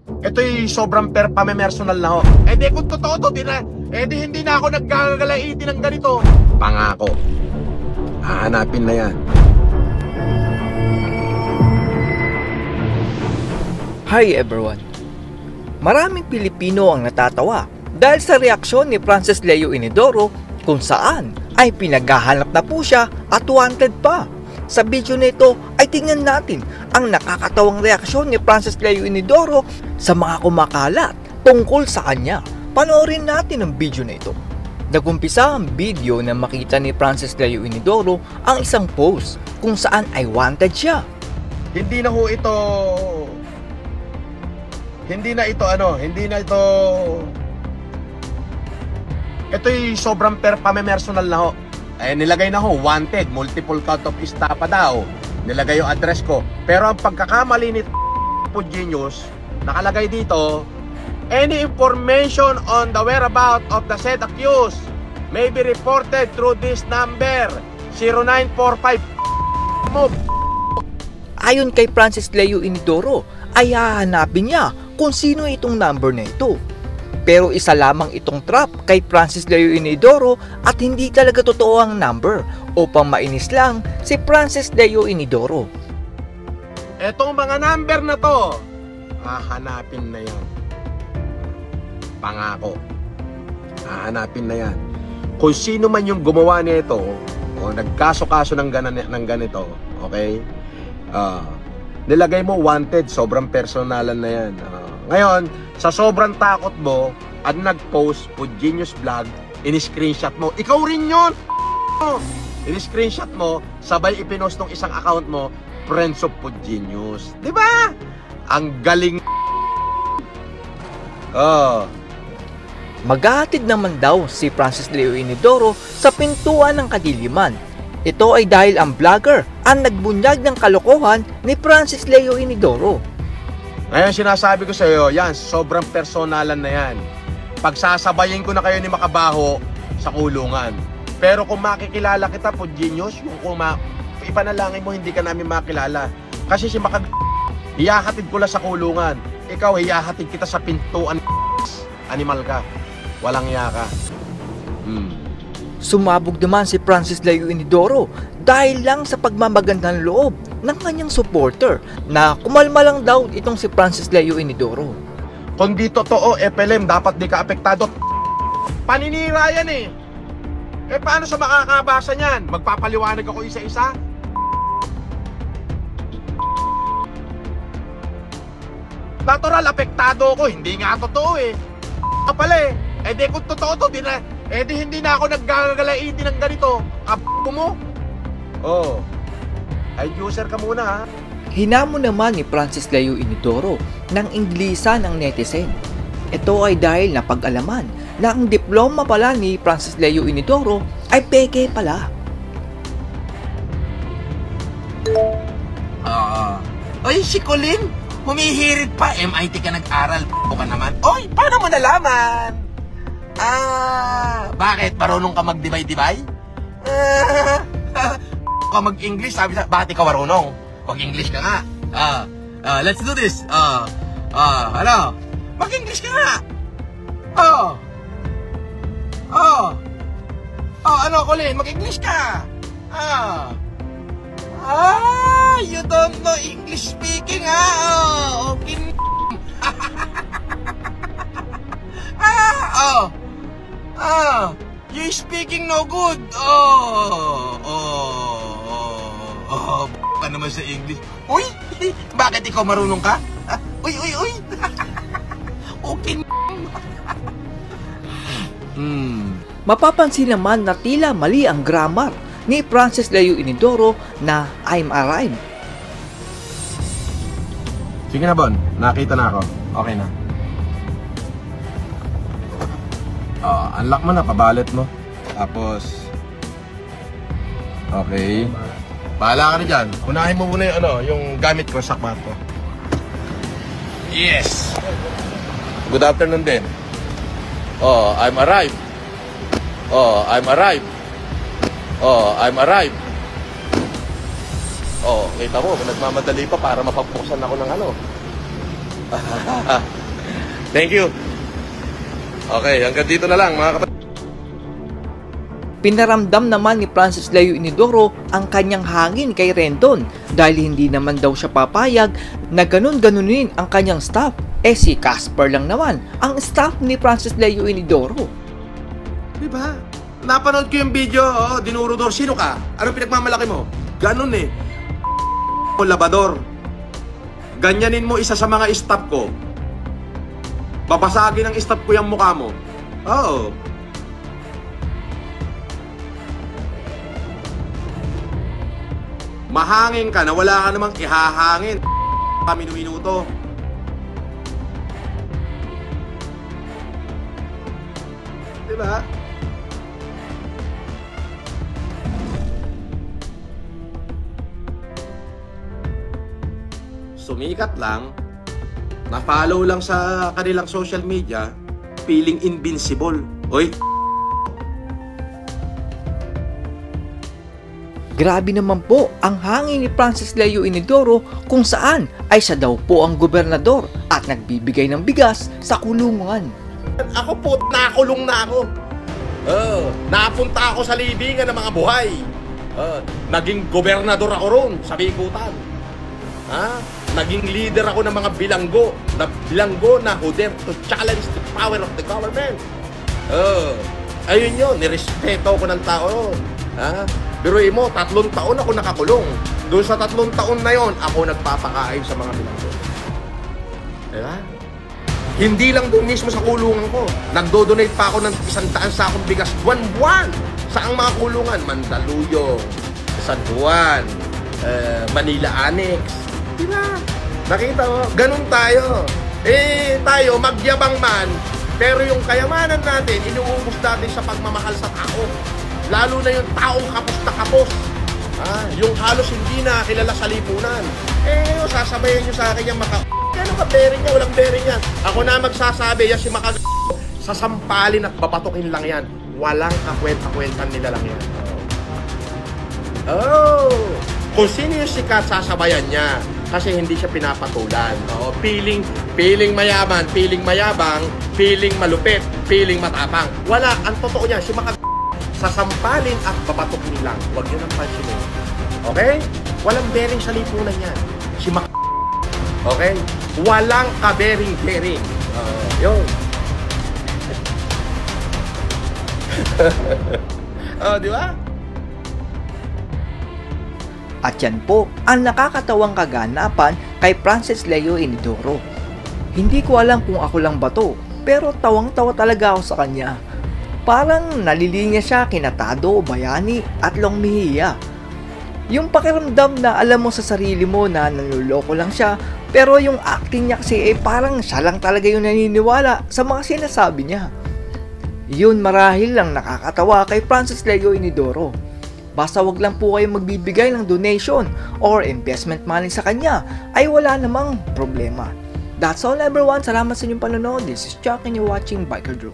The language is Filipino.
Ito'y sobrang pame-personal na ho. Eh di kung totoo to, hindi na ako naggagalaiti ng ganito. Pangako. Hahanapin na yan. Hi everyone! Maraming Pilipino ang natatawa dahil sa reaksyon ni Francis Leo Inidoro kung saan ay pinaghahanap na po siya at wanted pa. Sa video nito ay tingnan natin ang nakakatawang reaksyon ni Francis Leo Inidoro sa mga kumakalat tungkol sa kanya. Panoorin natin ang video na ito. Nagumpisa ang video na makita ni Francis Leo Inidoro ang isang post kung saan ay wanted siya. Hindi na ito ito'y sobrang pame-personal na ho. Eh nilagay na ho, wanted, multiple count of estafa daw. Nilagay yung address ko. Pero ang pagkakamali ni Genius, nakalagay dito, any information on the whereabouts of the said accused may be reported through this number 0945 mo. Ayon kay Francis Leo Inidoro ay hahanapin niya kung sino itong number na ito. Pero isa lamang itong trap kay Francis Leo Inidoro at hindi talaga totoo ang number upang mainis lang si Francis Leo Inidoro. Etong mga number na to, hahanapin na yan. Pangako. Hahanapin na yan. Kung sino man yung gumawa nito o nagkaso-kaso ng ganito, okay? Nilagay mo wanted, sobrang personalan na yan. Ngayon, sa sobrang takot mo at nag-post po Genius Vlog, in-screenshot mo, ikaw rin yun! In-screenshot mo, sabay ipinost ng isang account mo, Friends of Genius. Diba? Ang galing. Maghahatid naman daw si Francis Leo Inidoro sa pintuan ng kadiliman. Ito ay dahil ang vlogger ang nagbunyag ng kalokohan ni Francis Leo Inidoro. Ngayon sinasabi ko sa iyo, yan, sobrang personalan na yan. Pagsasabayin ko na kayo ni Makabaho sa kulungan. Pero kung makikilala kita po, Genius, yung ipanalangin mo hindi ka namin makilala. Kasi si hiyahatid ko lang sa kulungan. Ikaw, hiyahatid kita sa pintuan. Animal ka. Walang iya ka. Sumabog naman si Francis Leo Inidoro dahil lang sa pagmamagandang loob ng kanyang supporter na kumalma lang daw itong si Francis Leo Inidoro. Kung di totoo, FLM, dapat di ka apektado. Paninira yan eh. Eh paano sa makakabasa niyan? Magpapaliwanag ako isa-isa? Natural, apektado ako. Hindi nga totoo eh. Pala eh. Eh di kung totoo to, hindi na ako naggagalaiti ng ganito. Kapo mo? Ay user ka muna ha. Hinamon naman ni Francis Leo Inidoro ng Inglisa ng netizen. Ito ay dahil napag-alaman na ang diploma pala ni Francis Leo Inidoro ay peke pala. Oy, si Colin, humihirit pa. MIT ka nag-aral, ka naman. Oy, paano mo nalaman? Bakit? Marunong ka mag-dibay-dibay? Ka mag-English, sabi sa, bakit ikaw marunong? Mag-English ka nga. Let's do this. Ano? Mag-English ka nga. Ano, Colin? Mag-English ka. You don't know English speaking, okay. You speaking no good. Ka naman sa English. Uy, bakit ikaw marunong ka? Uy. Okay. Mapapansin naman na tila mali ang grammar ni Francis Leo Inidoro na I'm arrived. Sige na, Bon. Nakita na ako. Okay na. Unlock mo na, pabalot mo. Tapos, okay. Bahala ka na dyan. Unahin mo muna yung gamit ko sa kwarto. Yes! Good afternoon din. I'm arrived. I'm arrived. I'm arrived. Kita mo, nagmamadali pa para mapapuksan ako ng Thank you. Okay, hanggang dito na lang mga kapatid. Pinaramdam naman ni Francis Leo Inidoro ang kanyang hangin kay Rendon dahil hindi naman daw siya papayag na ganun-ganunin ang kanyang staff. Si Casper lang naman ang staff ni Francis Leo Inidoro. Diba? Napanood ko yung video, dinurudor. Sino ka? Anong pinagmamalaki mo? Ganun eh. Labador. Ganyanin mo isa sa mga staff ko. Babasagin ng staff ko yung mukha mo. Oo. Mahangin ka na wala ka namang ihahangin. Minuto. Diba? Sumikat lang, na-follow lang sa kanilang social media, feeling invincible. Oy! Grabe naman po ang hangin ni Francis Leo Inidoro kung saan ay siya daw po ang gobernador at nagbibigay ng bigas sa kulungan. Ako po, nakulong na ako. Napunta ako sa libingan ng mga buhay. Naging gobernador ako ron sa Bikutan. Naging leader ako ng mga bilanggo na who dare to challenge the power of the government. Ayun yun, nirespeto ko ng tao. Biruin mo, 3 taon ako nakakulong. Doon sa 3 taon na yon, ako nagpapakain sa mga bilanggo. Diba? Hindi lang doon mismo sa kulungan ko. Nagdo-donate pa ako ng 100 sakong bigas buwan-buwan sa ang mga kulungan. Mandaluyong, San Juan, Manila Annex. Diba? Nakita mo? Ganun tayo. Tayo, magyabang man, pero yung kayamanan natin, inuubos natin sa pagmamahal sa tao. Lalo na yung taong kapos na kapos. Yung halos hindi na kilala sa lipunan. Sasabayan nyo sa akin yung Kano ka bearing niya? Walang bearing yan. Ako na magsasabi, yan si sasampalin at babatukin lang yan. Walang kakwenta-kwentan nila lang yan. Kung sino yung sikat, sasabayan niya. Kasi hindi siya pinapatulan. Piling mayaman, piling mayabang, piling malupit, piling matapang. Wala. Ang totoo niya, si sasampalin at babatukin lang. Huwag yun ang pansinin. Okay? Walang bearing sa lipunan yan. Si okay? Walang ka-bearing-bearing. Yun. Di ba? At yan po ang nakakatawang kaganapan kay Francis Leo Inidoro. Hindi ko alam kung ako lang ba to, pero tawang-tawa talaga ako sa kanya. Parang nalilinya siya kina Tado, Bayani at Long Mejia. Yung pakiramdam na alam mo sa sarili mo na nanluloko lang siya, pero yung acting niya kasi parang siya lang talaga yung naniniwala sa mga sinasabi niya. Yun marahil lang nakakatawa kay Francis Leo Inidoro. Basta wag lang po kayo magbibigay ng donation or investment money sa kanya ay wala namang problema. That's all everyone. Salamat sa inyong panonood. This is Chuck and you're watching Biker Drew.